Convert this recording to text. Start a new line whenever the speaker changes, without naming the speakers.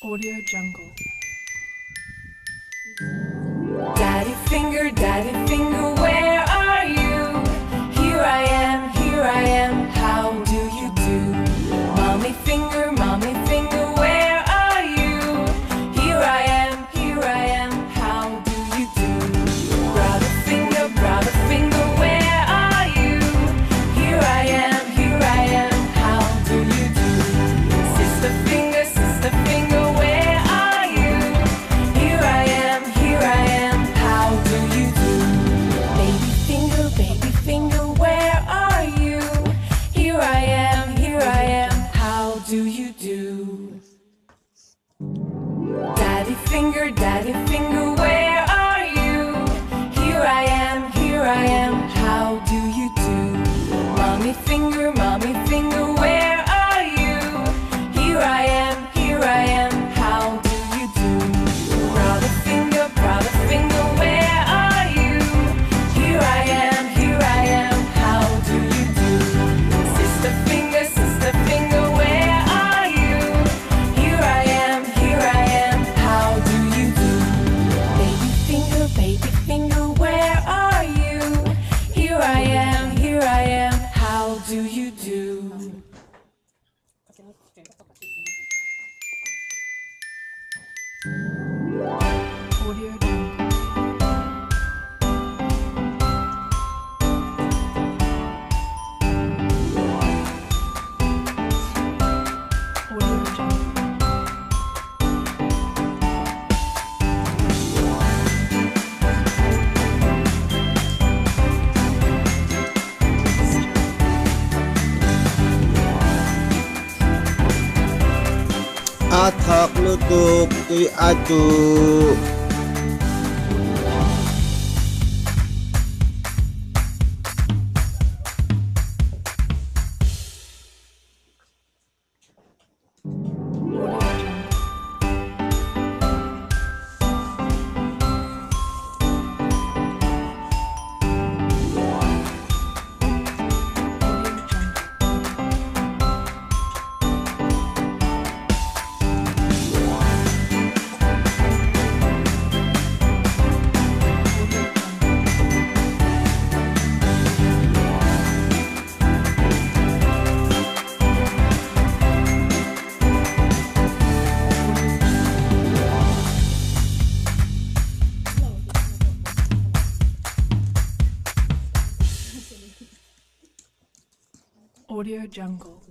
Audio Jungle.
Daddy finger, where are you? Here I am, how do you do? Mommy finger, where are you? Here I am, how do you do? Brother finger, where are you? Here I am, how do you do? Sister finger, where are you? Here I am, how do you do? Baby finger, where are you? Here I am, how do you do? Daddy finger, where are you? Here I am, how do you do? Mommy finger, where are you? Here I am, how do you do? Brother finger, where are you? Here I am, how do you do? Sister finger, where are you? Here I am, how do you do? Baby finger, where are you? Here I am, how do you do?
Audio Jungle. Audio Jungle.
A thọc lưu tục tuy a chủ
Audio Jungle. Audio Jungle. Audio Jungle. Audio Jungle.